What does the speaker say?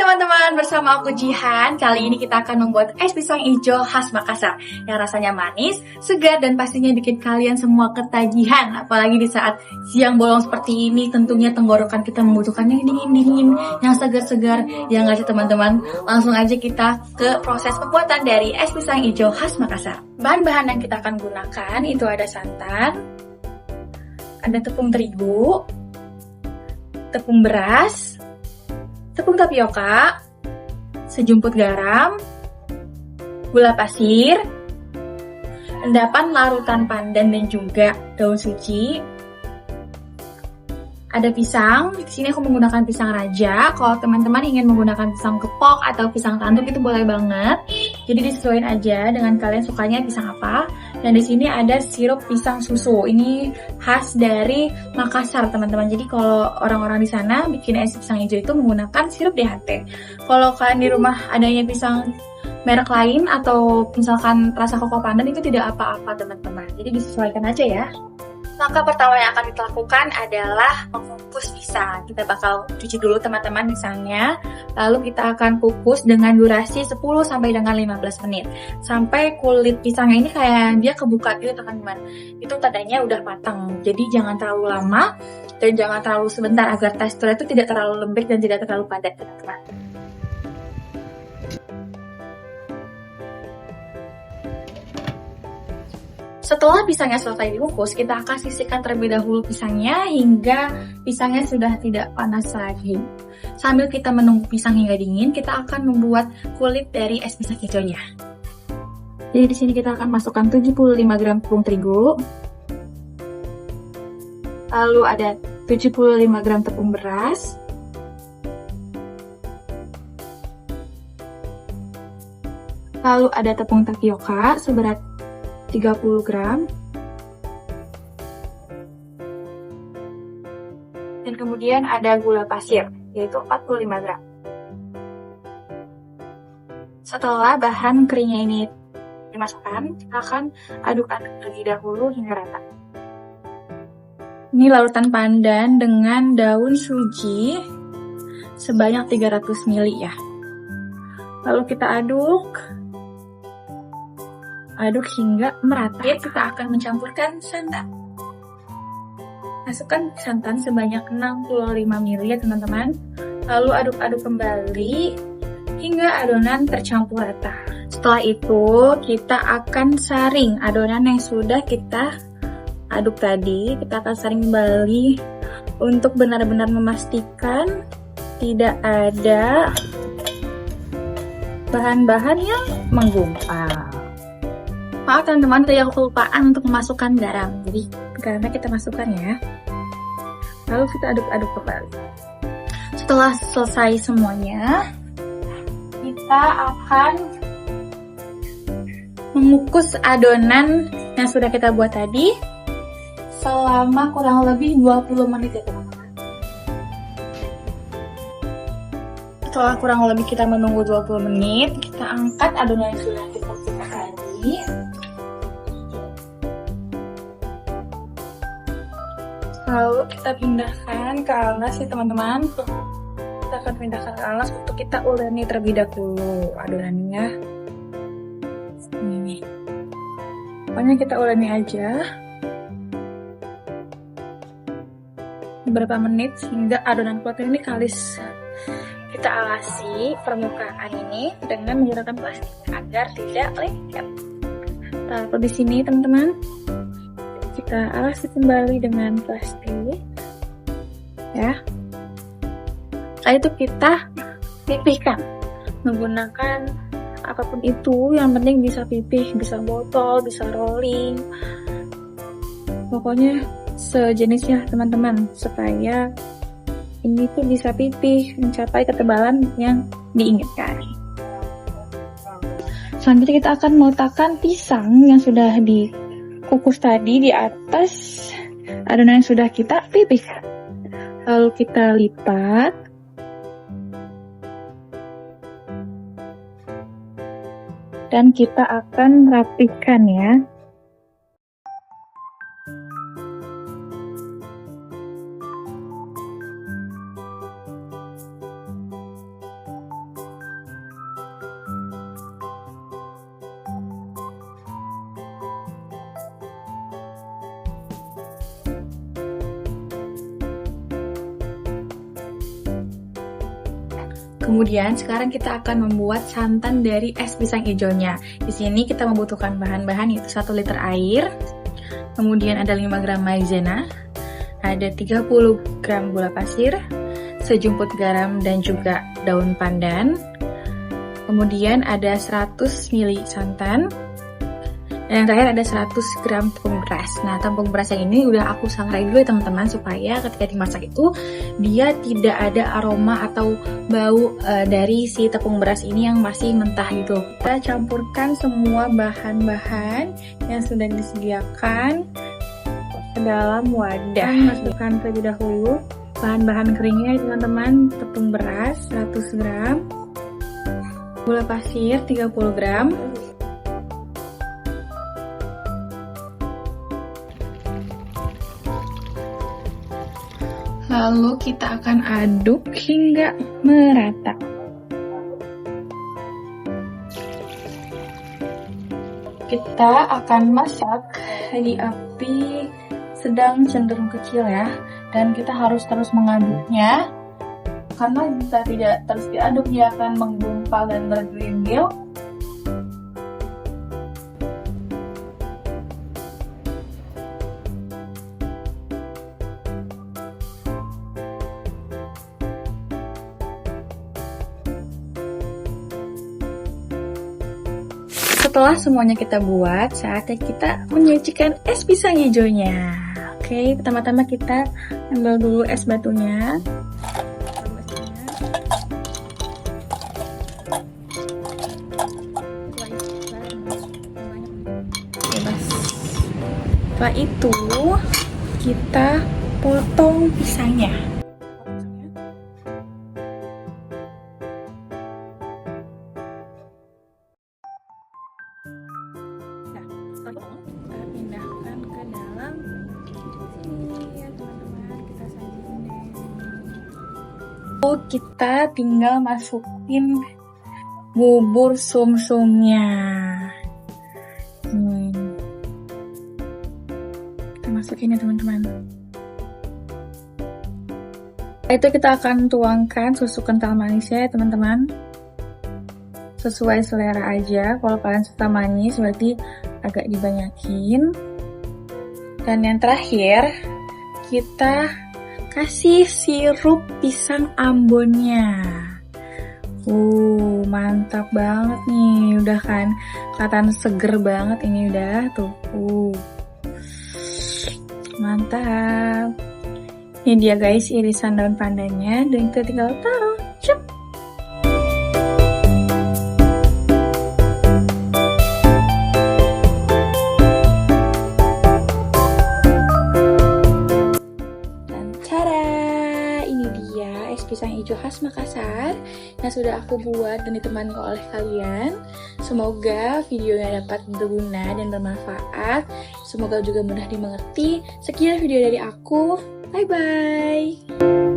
teman-teman, bersama aku Jihan. Kali ini kita akan membuat es pisang hijau khas Makassar yang rasanya manis, segar, dan pastinya bikin kalian semua ketagihan. Apalagi di saat siang bolong seperti ini, tentunya tenggorokan kita membutuhkan yang dingin-dingin, yang segar-segar. Ya nggak sih teman-teman? Langsung aja kita ke proses pembuatan dari es pisang hijau khas Makassar. Bahan-bahan yang kita akan gunakan itu ada santan, ada tepung terigu, tepung beras, tepung tapioka, sejumput garam, gula pasir, endapan larutan pandan dan juga daun suci. Ada pisang, di sini aku menggunakan pisang raja. Kalau teman-teman ingin menggunakan pisang kepok atau pisang tanduk itu boleh banget. Jadi disesuaikan aja dengan kalian sukanya pisang apa. Dan di sini ada sirup pisang susu. Ini khas dari Makassar, teman-teman. Jadi kalau orang-orang di sana bikin es pisang hijau itu menggunakan sirup DHT. Kalau kalian di rumah adanya pisang merek lain atau misalkan rasa koko pandan itu tidak apa-apa, teman-teman. Jadi disesuaikan aja ya. Langkah pertama yang akan kita lakukan adalah mengukus pisang. Kita bakal cuci dulu teman-teman pisangnya. Lalu kita akan kukus dengan durasi 10 sampai dengan 15 menit. Sampai kulit pisangnya ini kayak dia kebuka gitu teman-teman. Itu tandanya udah matang. Jadi jangan terlalu lama dan jangan terlalu sebentar agar teksturnya itu tidak terlalu lembek dan tidak terlalu padat, teman-teman. Setelah pisangnya selesai dikukus, kita akan sisihkan terlebih dahulu pisangnya hingga pisangnya sudah tidak panas lagi. Sambil kita menunggu pisang hingga dingin, kita akan membuat kulit dari es pisang hijaunya. Jadi di sini kita akan masukkan 75 gram tepung terigu. Lalu ada 75 gram tepung beras. Lalu ada tepung tapioka seberat 30 gram. Dan kemudian ada gula pasir, yaitu 45 gram. Setelah bahan keringnya ini dimasukkan, kita akan aduk-aduk terlebih dahulu hingga rata. Ini larutan pandan dengan daun suji sebanyak 300 ml ya. Lalu kita aduk hingga merata. Kita akan mencampurkan santan. Masukkan santan sebanyak 65 ml ya teman-teman. Lalu aduk-aduk kembali hingga adonan tercampur rata. Setelah itu kita akan saring adonan yang sudah kita aduk tadi. Kita akan saring kembali untuk benar-benar memastikan tidak ada bahan-bahan yang menggumpal. Maaf teman-teman, tadi aku kelupaan untuk memasukkan garam. Jadi garamnya kita masukkan ya. Lalu kita aduk-aduk kembali. Setelah selesai semuanya, kita akan mengukus adonan yang sudah kita buat tadi selama kurang lebih 20 menit ya teman-teman. Setelah kurang lebih kita menunggu 20 menit, kita angkat adonan yang sudah kita kukus tadi. Lalu kita pindahkan ke alas ya teman-teman. Kita akan pindahkan ke alas untuk kita uleni terlebih dahulu adonannya. Ini. Pokoknya kita uleni aja beberapa menit hingga adonan kulit ini kalis. Kita alasi permukaan ini dengan menggunakan plastik agar tidak lengket. Lalu di sini teman-teman, kita alasi kembali dengan plastik ya. Setelah itu kita pipihkan menggunakan apapun itu, yang penting bisa pipih, bisa botol, bisa rolling, pokoknya sejenisnya teman-teman, supaya ini tuh bisa pipih mencapai ketebalan yang diinginkan. Selanjutnya kita akan meletakkan pisang yang sudah dikukus tadi di atas adonan yang sudah kita pipihkan. Lalu kita lipat. Dan kita akan rapikan ya. Kemudian sekarang kita akan membuat santan dari es pisang hijaunya. Di sini kita membutuhkan bahan-bahan yaitu 1 liter air, kemudian ada 5 gram maizena, ada 30 gram gula pasir, sejumput garam dan juga daun pandan. Kemudian ada 100 ml santan. Dan yang terakhir ada 100 gram tepung beras. Nah, tepung beras yang ini udah aku sangrai dulu ya teman-teman, supaya ketika dimasak itu dia tidak ada aroma atau bau dari si tepung beras ini yang masih mentah gitu. Kita campurkan semua bahan-bahan yang sudah disediakan ke dalam wadah. Masukkan terlebih dahulu bahan-bahan keringnya ya teman-teman. Tepung beras 100 gram, gula pasir 30 gram, lalu kita akan aduk hingga merata. Kita akan masak di api sedang cenderung kecil ya, dan kita harus terus mengaduknya, karena jika tidak terus diaduk dia akan menggumpal dan bergerindil. Setelah semuanya kita buat, saatnya kita menyajikan es pisang hijaunya. Oke, pertama-tama kita ambil dulu es batunya. Setelah itu, kita potong pisangnya. Kita pindahkan ke dalam sini ya teman-teman, kita sajiin deh. Kita tinggal masukin bubur sum-sumnya. Kita masukin ya teman-teman. Itu kita akan tuangkan susu kental manisnya ya teman-teman, sesuai selera aja. Kalau kalian suka manis berarti agak dibanyakin. Dan yang terakhir kita kasih sirup pisang ambonnya. Mantap banget nih, udah kan kelihatan seger banget ini udah tuh. Mantap. Ini dia guys irisan daun pandannya, dan kita tinggal taruh. Cep. Pisang hijau khas Makassar yang sudah aku buat dan ditemani oleh kalian. Semoga videonya dapat berguna dan bermanfaat. Semoga juga mudah dimengerti. Sekian video dari aku. Bye bye.